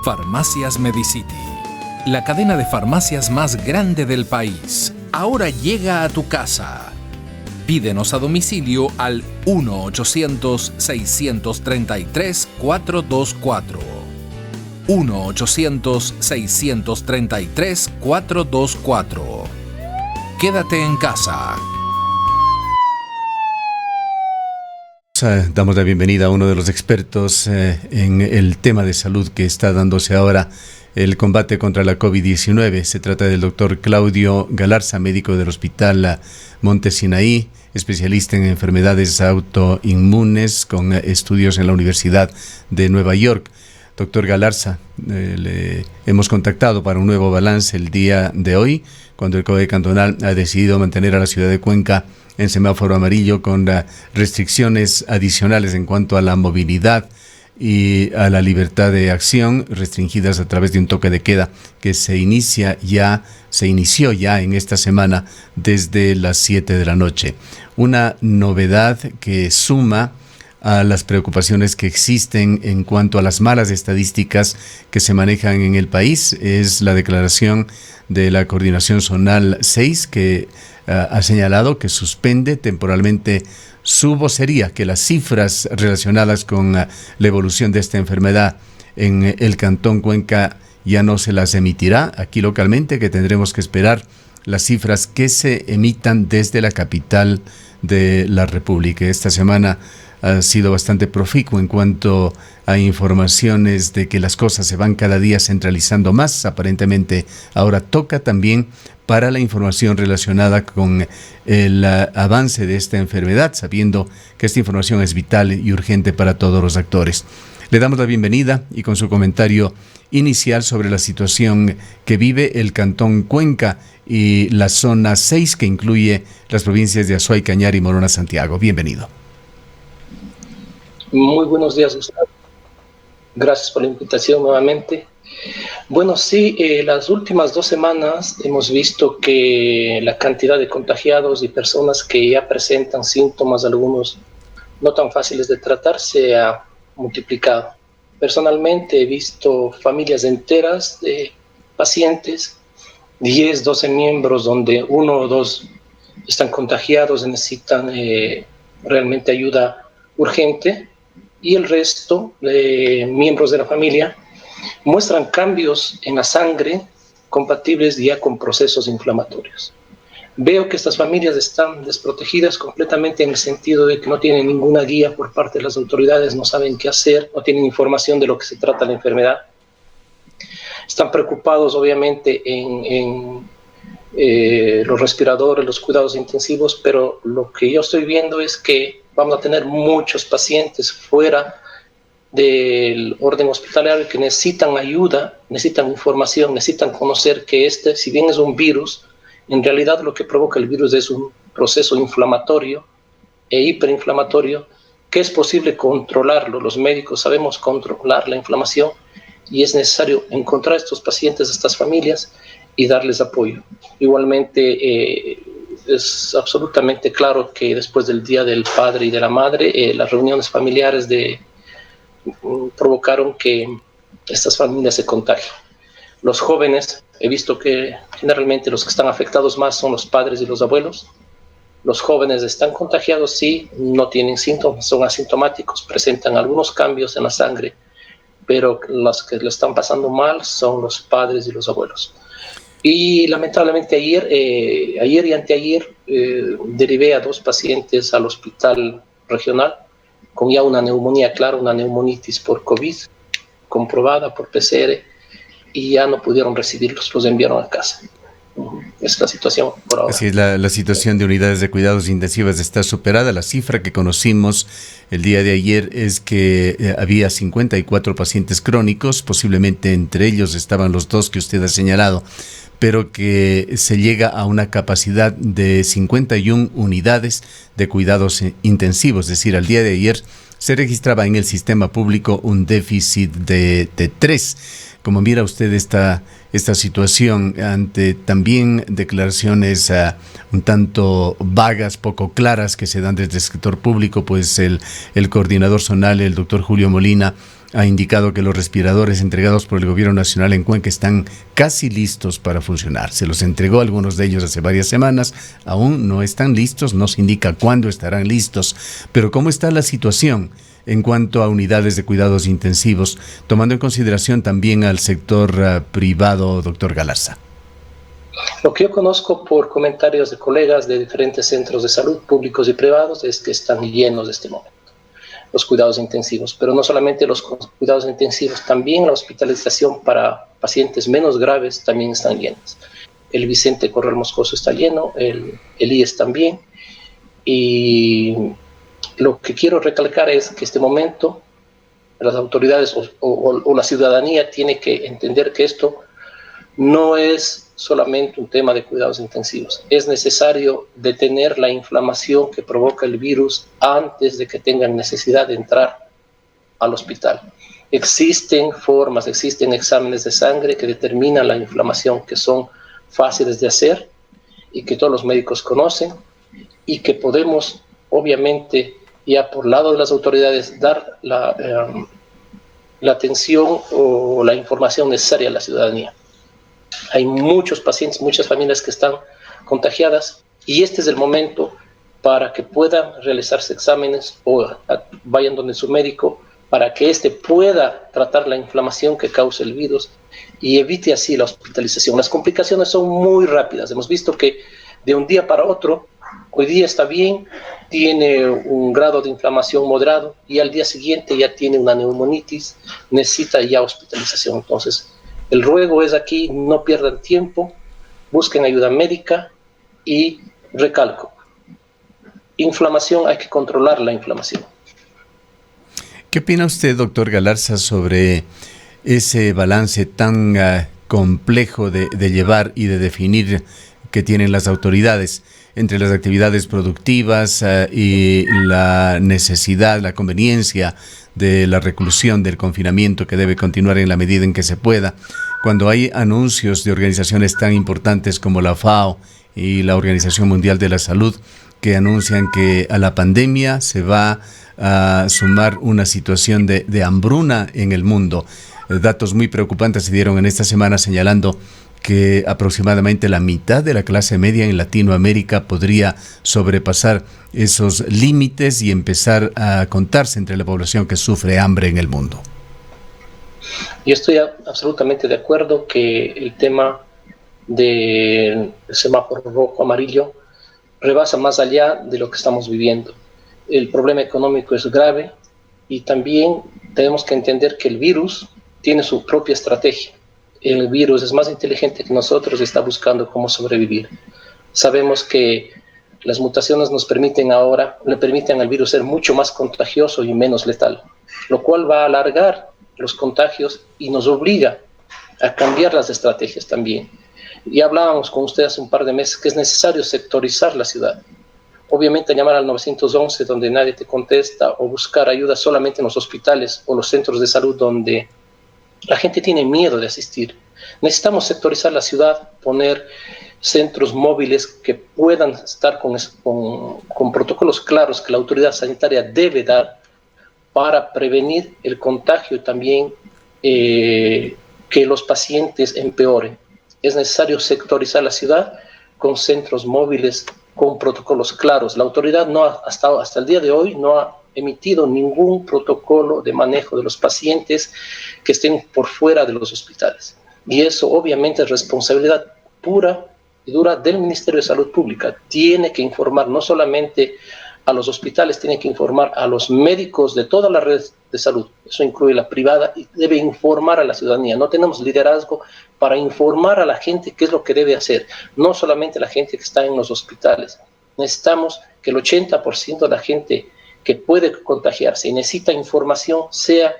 Farmacias Medicity, la cadena de farmacias más grande del país, ahora llega a tu casa. Pídenos a domicilio al 1-800-633-424. 1-800-633-424. Quédate en casa. Damos la bienvenida a uno de los expertos en el tema de salud que está dándose ahora el combate contra la COVID-19. Se trata del doctor Claudio Galarza, médico del Hospital Monte Sinaí, especialista en enfermedades autoinmunes con estudios en la Universidad de Nueva York. Doctor Galarza, le hemos contactado para un nuevo balance el día de hoy, cuando el COE cantonal ha decidido mantener a la ciudad de Cuenca en semáforo amarillo con restricciones adicionales en cuanto a la movilidad y a la libertad de acción, restringidas a través de un toque de queda que se inició ya en esta semana desde las 7 de la noche. Una novedad que suma a las preocupaciones que existen en cuanto a las malas estadísticas que se manejan en el país es la declaración de la Coordinación Zonal 6 que ha señalado que suspende temporalmente su vocería, que las cifras relacionadas con la evolución de esta enfermedad en el Cantón Cuenca ya no se las emitirá aquí localmente, que tendremos que esperar las cifras que se emitan desde la capital de la República. Esta semana ha sido bastante proficuo en cuanto a informaciones de que las cosas se van cada día centralizando más. Aparentemente ahora toca también para la información relacionada con el avance de esta enfermedad, sabiendo que esta información es vital y urgente para todos los actores. Le damos la bienvenida y con su comentario inicial sobre la situación que vive el Cantón Cuenca y la zona 6 que incluye las provincias de Azuay, Cañar y Morona Santiago. Bienvenido. Muy buenos días, Gustavo. Gracias por la invitación nuevamente. Bueno, sí, las últimas 2 semanas hemos visto que la cantidad de contagiados y personas que ya presentan síntomas, algunos no tan fáciles de tratar, se ha multiplicado. Personalmente he visto familias enteras de pacientes, 10, 12 miembros, donde 1 o 2 están contagiados y necesitan realmente ayuda urgente, y el resto de miembros de la familia muestran cambios en la sangre compatibles ya con procesos inflamatorios. Veo que estas familias están desprotegidas completamente en el sentido de que no tienen ninguna guía por parte de las autoridades, no saben qué hacer, no tienen información de lo que se trata la enfermedad. Están preocupados obviamente en los respiradores, los cuidados intensivos, pero lo que yo estoy viendo es que vamos a tener muchos pacientes fuera del orden hospitalario que necesitan ayuda, necesitan información, necesitan conocer que si bien es un virus, en realidad lo que provoca el virus es un proceso inflamatorio e hiperinflamatorio que es posible controlarlo. Los médicos sabemos controlar la inflamación y es necesario encontrar a estos pacientes, a estas familias y darles apoyo. Igualmente, es absolutamente claro que después del Día del Padre y de la Madre, las reuniones familiares provocaron que estas familias se contagien. Los jóvenes, he visto que generalmente los que están afectados más son los padres y los abuelos. Los jóvenes están contagiados, sí, no tienen síntomas, son asintomáticos, presentan algunos cambios en la sangre, pero los que lo están pasando mal son los padres y los abuelos. Y lamentablemente ayer y anteayer derivé a 2 pacientes al hospital regional con ya una neumonía clara, una neumonitis por COVID, comprobada por PCR, y ya no pudieron recibirlos, los enviaron a casa. Es la situación por ahora. Así es, la situación de unidades de cuidados intensivos está superada. La cifra que conocimos el día de ayer es que había 54 pacientes crónicos, posiblemente entre ellos estaban los 2 que usted ha señalado, pero que se llega a una capacidad de 51 unidades de cuidados intensivos. Es decir, al día de ayer se registraba en el sistema público un déficit de 3. ¿Cómo mira usted esta situación ante también declaraciones un tanto vagas, poco claras que se dan desde el sector público? Pues el coordinador zonal, el doctor Julio Molina, ha indicado que los respiradores entregados por el Gobierno Nacional en Cuenca están casi listos para funcionar. Se los entregó a algunos de ellos hace varias semanas, aún no están listos, no se indica cuándo estarán listos. Pero ¿cómo está la situación en cuanto a unidades de cuidados intensivos, tomando en consideración también al sector privado, doctor Galarza? Lo que yo conozco por comentarios de colegas de diferentes centros de salud públicos y privados es que están llenos de este momento los cuidados intensivos, pero no solamente los cuidados intensivos, también la hospitalización para pacientes menos graves también están llenos. El Vicente Corral Moscoso está lleno, el IES también, y lo que quiero recalcar es que este momento las autoridades o la ciudadanía tiene que entender que esto no es solamente un tema de cuidados intensivos. Es necesario detener la inflamación que provoca el virus antes de que tengan necesidad de entrar al hospital. Existen formas, existen exámenes de sangre que determinan la inflamación, que son fáciles de hacer y que todos los médicos conocen y que podemos, obviamente, ya por lado de las autoridades, dar la atención o la información necesaria a la ciudadanía. Hay muchos pacientes, muchas familias que están contagiadas y este es el momento para que puedan realizarse exámenes o vayan donde su médico para que éste pueda tratar la inflamación que causa el virus y evite así la hospitalización. Las complicaciones son muy rápidas. Hemos visto que de un día para otro, hoy día está bien, tiene un grado de inflamación moderado y al día siguiente ya tiene una neumonitis, necesita ya hospitalización. Entonces, el ruego es aquí, no pierdan tiempo, busquen ayuda médica y recalco, inflamación, hay que controlar la inflamación. ¿Qué opina usted, doctor Galarza, sobre ese balance tan complejo de llevar y de definir que tienen las autoridades entre las actividades productivas y la necesidad, la conveniencia de la reclusión, del confinamiento que debe continuar en la medida en que se pueda, cuando hay anuncios de organizaciones tan importantes como la FAO y la Organización Mundial de la Salud que anuncian que a la pandemia se va a sumar una situación de hambruna en el mundo? Datos muy preocupantes se dieron en esta semana señalando que aproximadamente la mitad de la clase media en Latinoamérica podría sobrepasar esos límites y empezar a contarse entre la población que sufre hambre en el mundo. Yo estoy absolutamente de acuerdo que el tema del semáforo rojo-amarillo rebasa más allá de lo que estamos viviendo. El problema económico es grave y también tenemos que entender que el virus tiene su propia estrategia. El virus es más inteligente que nosotros y está buscando cómo sobrevivir. Sabemos que las mutaciones le permiten al virus ser mucho más contagioso y menos letal, lo cual va a alargar los contagios y nos obliga a cambiar las estrategias también. Y hablábamos con ustedes hace un par de meses que es necesario sectorizar la ciudad. Obviamente llamar al 911 donde nadie te contesta o buscar ayuda solamente en los hospitales o los centros de salud donde la gente tiene miedo de asistir. Necesitamos sectorizar la ciudad, poner centros móviles que puedan estar con protocolos claros que la autoridad sanitaria debe dar para prevenir el contagio y también que los pacientes empeoren. Es necesario sectorizar la ciudad con centros móviles, con protocolos claros. La autoridad hasta el día de hoy no ha emitido ningún protocolo de manejo de los pacientes que estén por fuera de los hospitales. Y eso obviamente es responsabilidad pura y dura del Ministerio de Salud Pública. Tiene que informar no solamente a los hospitales, tiene que informar a los médicos de toda la red de salud. Eso incluye la privada y debe informar a la ciudadanía. No tenemos liderazgo para informar a la gente qué es lo que debe hacer. No solamente la gente que está en los hospitales. Necesitamos que el 80% de la gente que puede contagiarse y necesita información sea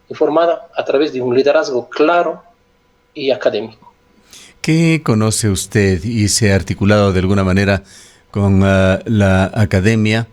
informada a través de un liderazgo claro y académico. ¿Qué conoce usted y se ha articulado de alguna manera con la academia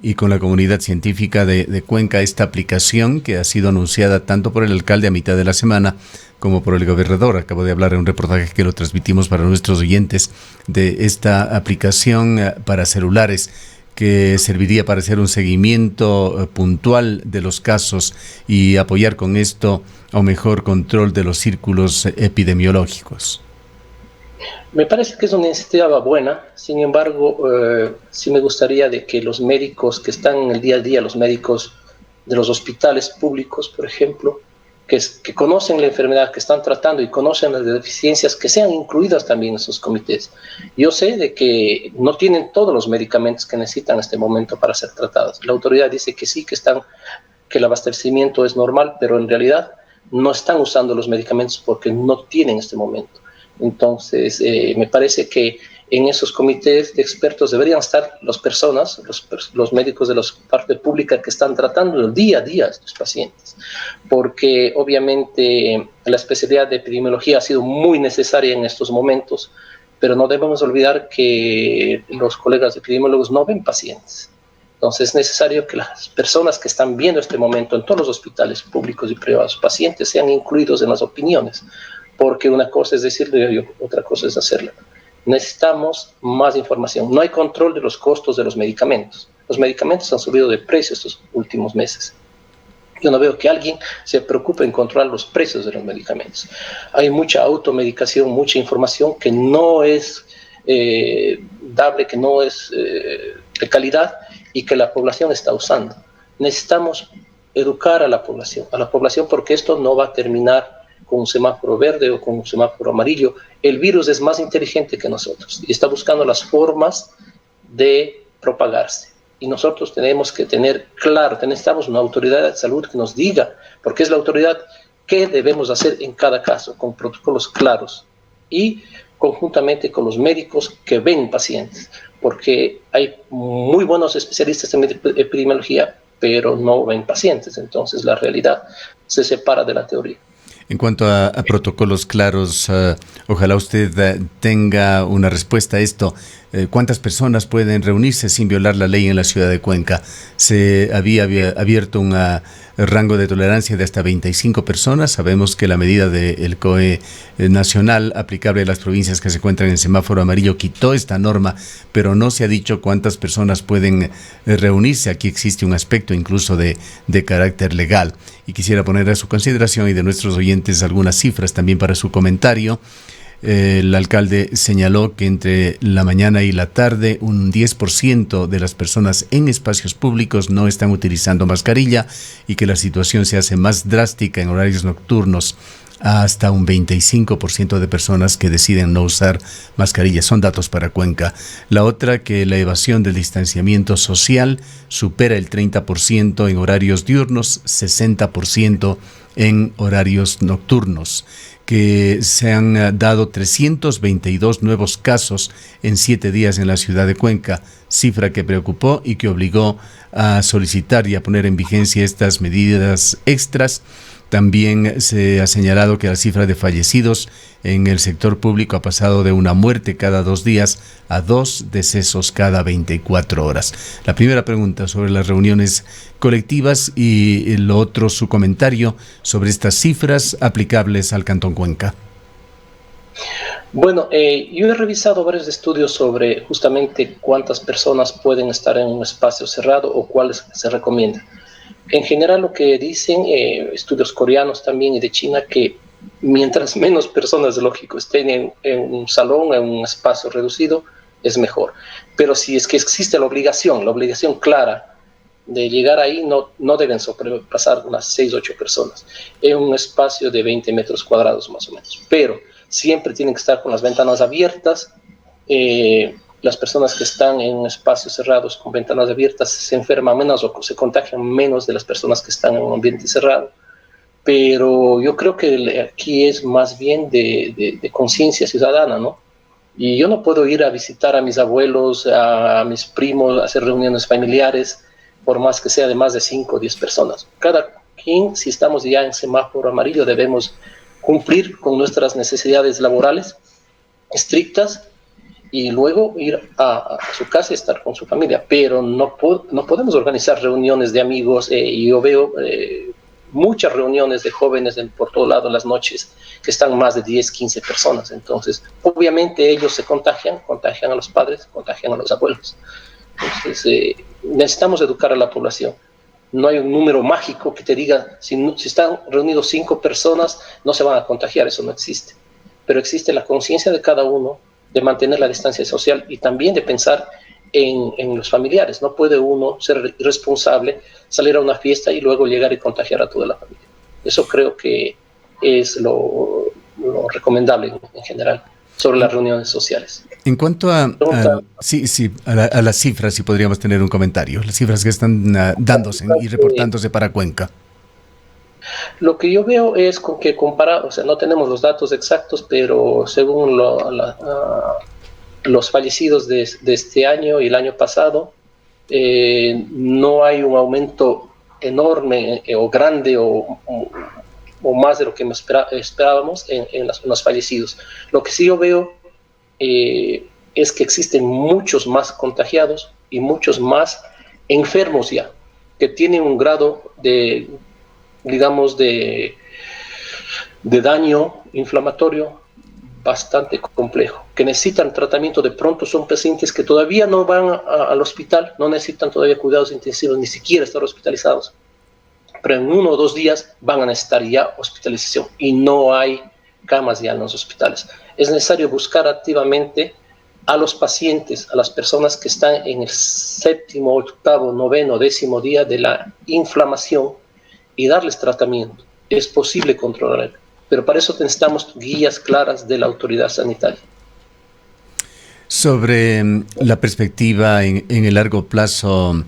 y con la comunidad científica de Cuenca esta aplicación que ha sido anunciada tanto por el alcalde a mitad de la semana como por el gobernador. Acabo de hablar en un reportaje que lo transmitimos para nuestros oyentes de esta aplicación para celulares que serviría para hacer un seguimiento puntual de los casos y apoyar con esto a un mejor control de los círculos epidemiológicos. Me parece que es una iniciativa buena, sin embargo, sí me gustaría de que los médicos que están en el día a día, los médicos de los hospitales públicos, por ejemplo, que conocen la enfermedad, que están tratando y conocen las deficiencias, que sean incluidas también en esos comités. Yo sé de que no tienen todos los medicamentos que necesitan en este momento para ser tratados. La autoridad dice que sí, que el abastecimiento es normal, pero en realidad no están usando los medicamentos porque no tienen en este momento. Entonces, me parece que en esos comités de expertos deberían estar las personas, los médicos de la parte pública que están tratando el día a día a estos pacientes, porque obviamente la especialidad de epidemiología ha sido muy necesaria en estos momentos, pero no debemos olvidar que los colegas epidemiólogos no ven pacientes. Entonces es necesario que las personas que están viendo este momento en todos los hospitales públicos y privados, pacientes, sean incluidos en las opiniones, porque una cosa es decirlo y otra cosa es hacerlo. Necesitamos más información. No hay control de los costos de los medicamentos. Los medicamentos han subido de precio estos últimos meses. Yo no veo que alguien se preocupe en controlar los precios de los medicamentos. Hay mucha automedicación, mucha información que no es dable, que no es de calidad y que la población está usando. Necesitamos educar a la población porque esto no va a terminar con un semáforo verde o con un semáforo amarillo. El virus es más inteligente que nosotros y está buscando las formas de propagarse. Y nosotros tenemos que tener claro, necesitamos una autoridad de salud que nos diga, porque es la autoridad, qué debemos hacer en cada caso, con protocolos claros y conjuntamente con los médicos que ven pacientes, porque hay muy buenos especialistas en epidemiología, pero no ven pacientes. Entonces la realidad se separa de la teoría. En cuanto a protocolos claros, ojalá usted tenga una respuesta a esto. ¿Cuántas personas pueden reunirse sin violar la ley en la ciudad de Cuenca? Se había abierto un rango de tolerancia de hasta 25 personas. Sabemos que la medida del COE nacional aplicable a las provincias que se encuentran en semáforo amarillo quitó esta norma, pero no se ha dicho cuántas personas pueden reunirse. Aquí existe un aspecto incluso de carácter legal. Y quisiera poner a su consideración y de nuestros oyentes algunas cifras también para su comentario. El alcalde señaló que entre la mañana y la tarde un 10% de las personas en espacios públicos no están utilizando mascarilla y que la situación se hace más drástica en horarios nocturnos, hasta un 25% de personas que deciden no usar mascarilla. Son datos para Cuenca. La otra, que la evasión del distanciamiento social supera el 30% en horarios diurnos, 60% en horarios nocturnos, que se han dado 322 nuevos casos en 7 días en la ciudad de Cuenca, cifra que preocupó y que obligó a solicitar y a poner en vigencia estas medidas extras. También se ha señalado que la cifra de fallecidos en el sector público ha pasado de una muerte cada 2 días a 2 decesos cada 24 horas. La primera pregunta sobre las reuniones colectivas y lo otro, su comentario sobre estas cifras aplicables al Cantón Cuenca. Bueno, yo he revisado varios estudios sobre justamente cuántas personas pueden estar en un espacio cerrado o cuáles se recomiendan. En general lo que dicen estudios coreanos también y de China, que mientras menos personas, lógico, estén en un salón, en un espacio reducido, es mejor. Pero si es que existe la obligación clara de llegar ahí, no deben sobrepasar unas 6 o 8 personas en un espacio de 20 metros cuadrados más o menos. Pero siempre tienen que estar con las ventanas abiertas. Las personas que están en espacios cerrados con ventanas abiertas se enferman menos o se contagian menos de las personas que están en un ambiente cerrado. Pero yo creo que aquí es más bien de conciencia ciudadana, ¿no? Y yo no puedo ir a visitar a mis abuelos, a mis primos, a hacer reuniones familiares, por más que sea de más de 5 o 10 personas. Cada quien, si estamos ya en semáforo amarillo, debemos cumplir con nuestras necesidades laborales estrictas y luego ir a su casa y estar con su familia, pero no podemos organizar reuniones de amigos, y yo veo muchas reuniones de jóvenes por todo lado en las noches que están más de 10, 15 personas. Entonces, obviamente ellos se contagian a los padres, contagian a los abuelos. Entonces, necesitamos educar a la población. No hay un número mágico que te diga, si están reunidos 5 personas, no se van a contagiar, eso no existe. Pero existe la conciencia de cada uno de mantener la distancia social y también de pensar en los familiares. No puede uno ser irresponsable, salir a una fiesta y luego llegar y contagiar a toda la familia. Eso creo que es lo recomendable en general sobre las reuniones sociales. En cuanto a las cifras, si podríamos tener un comentario, las cifras que están dándose y reportándose para Cuenca. Lo que yo veo es que no tenemos los datos exactos, pero según los fallecidos de este año y el año pasado, no hay un aumento enorme o grande o más de lo que esperábamos en los fallecidos. Lo que sí yo veo es que existen muchos más contagiados y muchos más enfermos ya, que tienen un grado de daño inflamatorio bastante complejo, que necesitan tratamiento. De pronto son pacientes que todavía no van al hospital, no necesitan todavía cuidados intensivos, ni siquiera estar hospitalizados, pero en 1 o 2 días van a necesitar ya hospitalización y no hay camas ya en los hospitales. Es necesario buscar activamente a los pacientes, a las personas que están en el 7º, 8º, 9º, 10º día de la inflamación y darles tratamiento. Es posible controlar, pero para eso necesitamos guías claras de la autoridad sanitaria. Sobre la perspectiva en el largo plazo,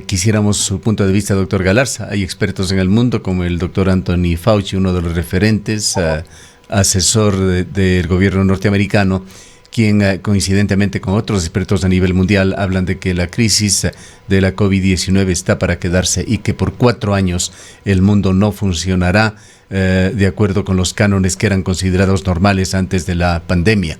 quisiéramos su punto de vista, doctor Galarza. Hay expertos en el mundo como el doctor Anthony Fauci, uno de los referentes, asesor del gobierno norteamericano, quien coincidentemente con otros expertos a nivel mundial hablan de que la crisis de la COVID-19 está para quedarse y que por 4 años el mundo no funcionará de acuerdo con los cánones que eran considerados normales antes de la pandemia.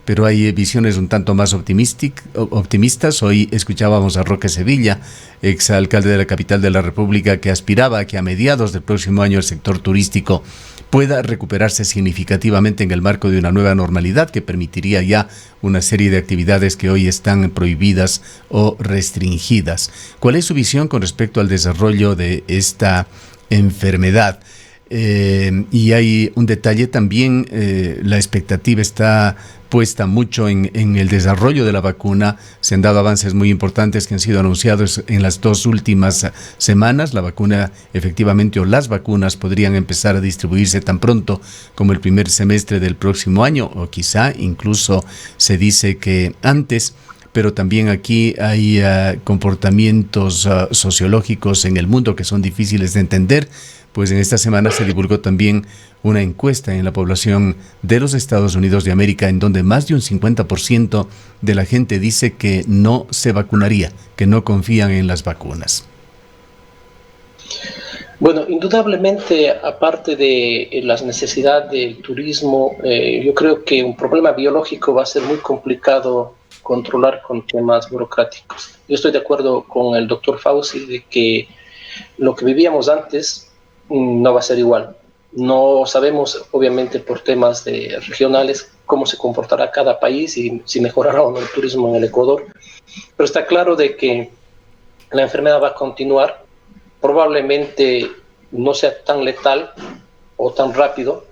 Pero hay visiones un tanto más optimistas. Hoy escuchábamos a Roque Sevilla, exalcalde de la capital de la República, que aspiraba a que a mediados del próximo año el sector turístico pueda recuperarse significativamente en el marco de una nueva normalidad que permitiría ya una serie de actividades que hoy están prohibidas o restringidas. ¿Cuál es su visión con respecto al desarrollo de esta enfermedad? Y hay un detalle también, la expectativa está puesta mucho en el desarrollo de la vacuna. Se han dado avances muy importantes que han sido anunciados en las 2 últimas semanas. La vacuna, efectivamente, o las vacunas podrían empezar a distribuirse tan pronto como el primer semestre del próximo año, o quizá incluso se dice que antes. Pero también aquí hay comportamientos sociológicos en el mundo que son difíciles de entender. Pues en esta semana se divulgó también una encuesta en la población de los Estados Unidos de América, en donde más de un 50% de la gente dice que no se vacunaría, que no confían en las vacunas. Bueno, indudablemente, aparte de las necesidades del turismo, yo creo que un problema biológico va a ser muy complicado controlar con temas burocráticos. Yo estoy de acuerdo con el doctor Fauci de que lo que vivíamos antes no va a ser igual. No sabemos, obviamente, por temas regionales, cómo se comportará cada país y si mejorará o no el turismo en el Ecuador. Pero está claro de que la enfermedad va a continuar. Probablemente no sea tan letal o tan rápido,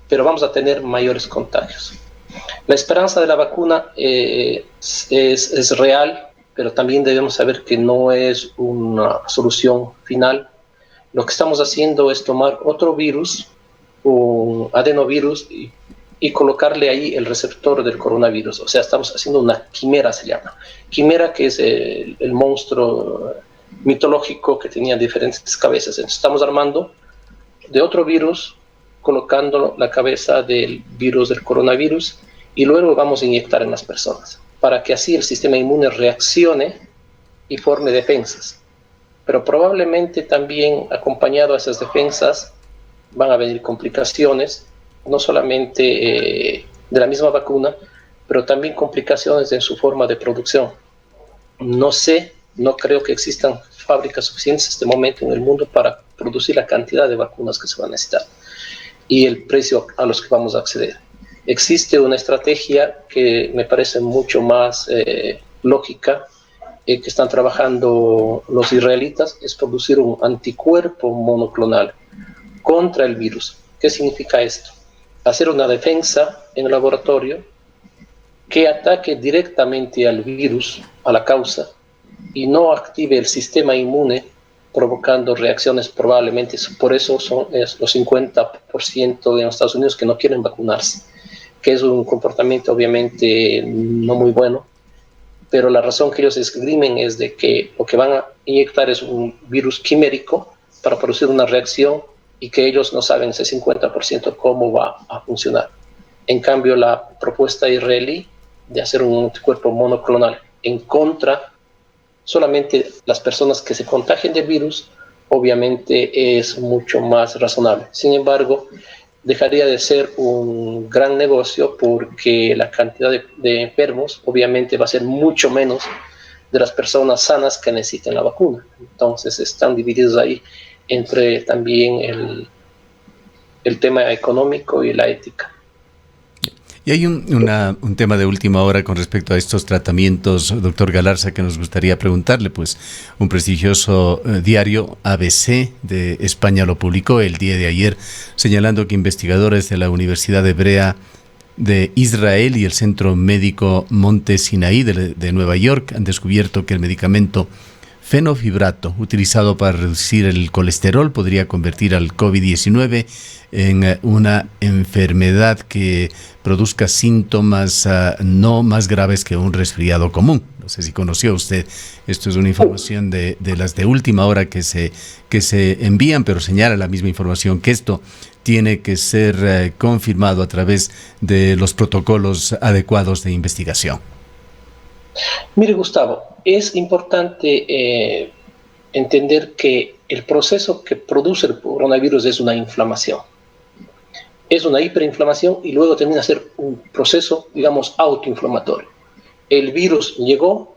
pero vamos a tener mayores contagios. La esperanza de la vacuna es real, pero también debemos saber que no es una solución final. Lo que estamos haciendo es tomar otro virus, un adenovirus, y colocarle ahí el receptor del coronavirus. O sea, estamos haciendo una quimera, se llama. Quimera, que es el monstruo mitológico que tenía diferentes cabezas. Entonces, estamos armando de otro virus, colocando la cabeza del virus del coronavirus, y luego vamos a inyectar en las personas, para que así el sistema inmune reaccione y forme defensas. Pero probablemente también acompañado a esas defensas van a venir complicaciones, no solamente de la misma vacuna, pero también complicaciones en su forma de producción. No creo que existan fábricas suficientes en este momento en el mundo para producir la cantidad de vacunas que se van a necesitar y el precio a los que vamos a acceder. Existe una estrategia que me parece mucho más lógica, que están trabajando los israelitas, es producir un anticuerpo monoclonal contra el virus. ¿Qué significa esto? Hacer una defensa en el laboratorio que ataque directamente al virus, a la causa, y no active el sistema inmune, provocando reacciones probablemente. Por eso son los 50% de los Estados Unidos que no quieren vacunarse, que es un comportamiento obviamente no muy bueno, pero la razón que ellos esgrimen es de que lo que van a inyectar es un virus quimérico para producir una reacción y que ellos no saben ese 50% cómo va a funcionar. En cambio, la propuesta israelí de hacer un anticuerpo monoclonal en contra solamente las personas que se contagien del virus, obviamente es mucho más razonable. Sin embargo, dejaría de ser un gran negocio porque la cantidad de enfermos obviamente va a ser mucho menos de las personas sanas que necesiten la vacuna. Entonces están divididos ahí entre también el tema económico y la ética. Y hay un tema de última hora con respecto a estos tratamientos, doctor Galarza, que nos gustaría preguntarle. Pues un prestigioso diario, ABC de España, lo publicó el día de ayer, señalando que investigadores de la Universidad Hebrea de Israel y el Centro Médico Monte Sinaí de Nueva York han descubierto que el medicamento fenofibrato, utilizado para reducir el colesterol, podría convertir al COVID-19 en una enfermedad que produzca síntomas no más graves que un resfriado común. No sé si conoció usted, esto es una información de las de última hora que se envían, pero señala la misma información que esto tiene que ser confirmado a través de los protocolos adecuados de investigación. Mire, Gustavo, es importante entender que el proceso que produce el coronavirus es una inflamación. Es una hiperinflamación y luego termina a ser un proceso, digamos, autoinflamatorio. El virus llegó,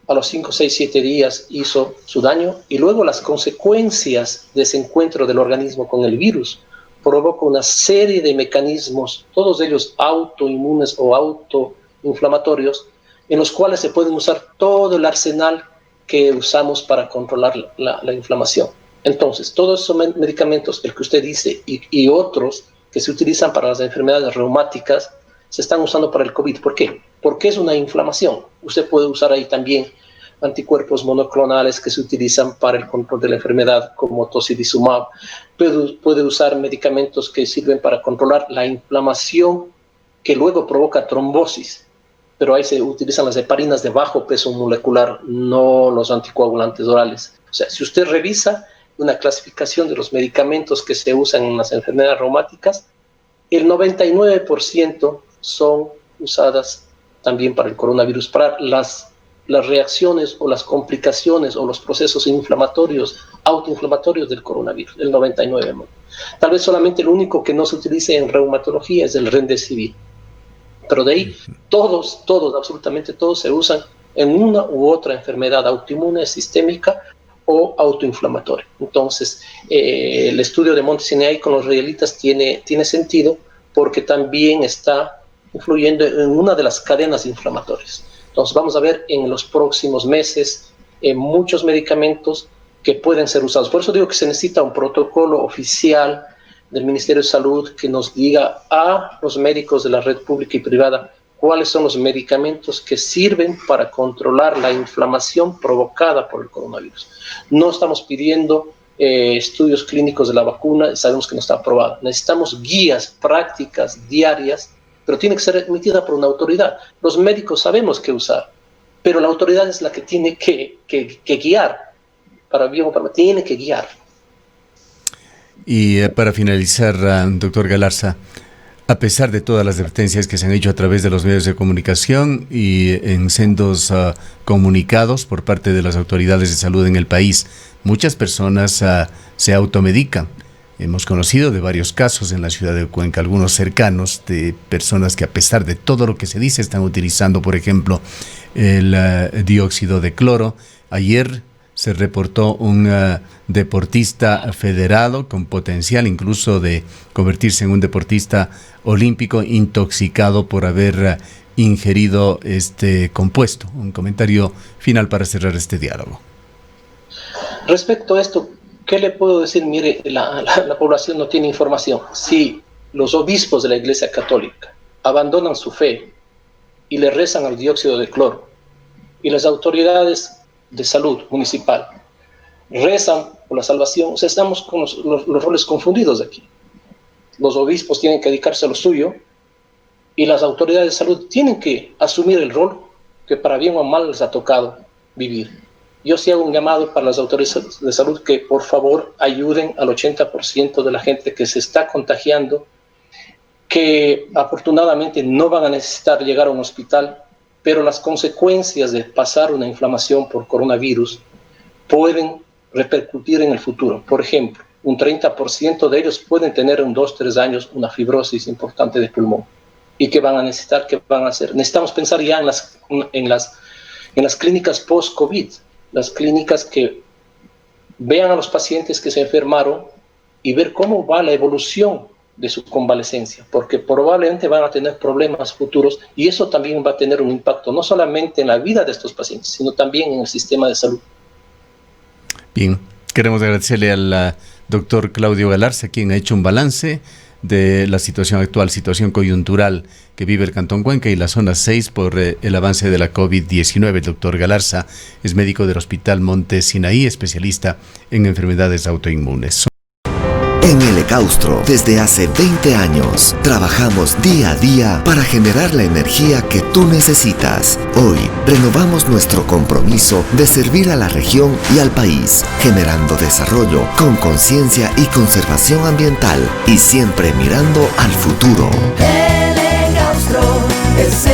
a los 5, 6, 7 días hizo su daño y luego las consecuencias de ese encuentro del organismo con el virus provoca una serie de mecanismos, todos ellos autoinmunes o autoinflamatorios, en los cuales se pueden usar todo el arsenal que usamos para controlar la inflamación. Entonces, todos esos medicamentos, el que usted dice, y otros que se utilizan para las enfermedades reumáticas, se están usando para el COVID. ¿Por qué? Porque es una inflamación. Usted puede usar ahí también anticuerpos monoclonales que se utilizan para el control de la enfermedad, como tocilizumab. Puede usar medicamentos que sirven para controlar la inflamación que luego provoca trombosis, pero ahí se utilizan las heparinas de bajo peso molecular, no los anticoagulantes orales. O sea, si usted revisa una clasificación de los medicamentos que se usan en las enfermedades reumáticas, el 99% son usadas también para el coronavirus, para las reacciones o las complicaciones o los procesos inflamatorios, autoinflamatorios del coronavirus, el 99%. Tal vez solamente el único que no se utilice en reumatología es el Remdesivir. Pero de ahí, todos, absolutamente todos se usan en una u otra enfermedad autoinmune, sistémica o autoinflamatoria. Entonces, el estudio de Monte Sinaí con los israelitas tiene sentido porque también está influyendo en una de las cadenas inflamatorias. Entonces, vamos a ver en los próximos meses muchos medicamentos que pueden ser usados. Por eso digo que se necesita un protocolo oficial del Ministerio de Salud que nos diga a los médicos de la red pública y privada cuáles son los medicamentos que sirven para controlar la inflamación provocada por el coronavirus. No estamos pidiendo estudios clínicos de la vacuna, sabemos que no está aprobada. Necesitamos guías prácticas diarias, pero tiene que ser emitida por una autoridad. Los médicos sabemos qué usar, pero la autoridad es la que tiene que guiar, para bien o para mal, tiene que guiar. Y para finalizar, doctor Galarza, a pesar de todas las advertencias que se han hecho a través de los medios de comunicación y en sendos comunicados por parte de las autoridades de salud en el país, muchas personas se automedican. Hemos conocido de varios casos en la ciudad de Cuenca, algunos cercanos, de personas que a pesar de todo lo que se dice están utilizando, por ejemplo, el dióxido de cloro. Ayer se reportó un deportista federado con potencial incluso de convertirse en un deportista olímpico intoxicado por haber ingerido este compuesto. Un comentario final para cerrar este diálogo. Respecto a esto, ¿qué le puedo decir? Mire, la población no tiene información. Si los obispos de la Iglesia Católica abandonan su fe y le rezan al dióxido de cloro, y las autoridades de salud municipal rezan por la salvación, o sea, estamos con los roles confundidos aquí. Los obispos tienen que dedicarse a lo suyo y las autoridades de salud tienen que asumir el rol que para bien o mal les ha tocado vivir. Yo sí hago un llamado para las autoridades de salud que por favor ayuden al 80% de la gente que se está contagiando, que afortunadamente no van a necesitar llegar a un hospital, pero las consecuencias de pasar una inflamación por coronavirus pueden repercutir en el futuro. Por ejemplo, un 30% de ellos pueden tener en 2-3 años una fibrosis importante de pulmón. ¿Y qué van a necesitar? ¿Qué van a hacer? Necesitamos pensar ya en las clínicas post-COVID, las clínicas que vean a los pacientes que se enfermaron y ver cómo va la evolución de su convalecencia, porque probablemente van a tener problemas futuros y eso también va a tener un impacto no solamente en la vida de estos pacientes, sino también en el sistema de salud. Bien, queremos agradecerle al doctor Claudio Galarza, quien ha hecho un balance de la situación actual, situación coyuntural que vive el Cantón Cuenca y la zona 6 por el avance de la COVID-19. El doctor Galarza es médico del Hospital Monte Sinaí, especialista en enfermedades autoinmunes. En el Ecaustro, desde hace 20 años, trabajamos día a día para generar la energía que tú necesitas. Hoy, renovamos nuestro compromiso de servir a la región y al país, generando desarrollo con conciencia y conservación ambiental y siempre mirando al futuro. El Ecaustro es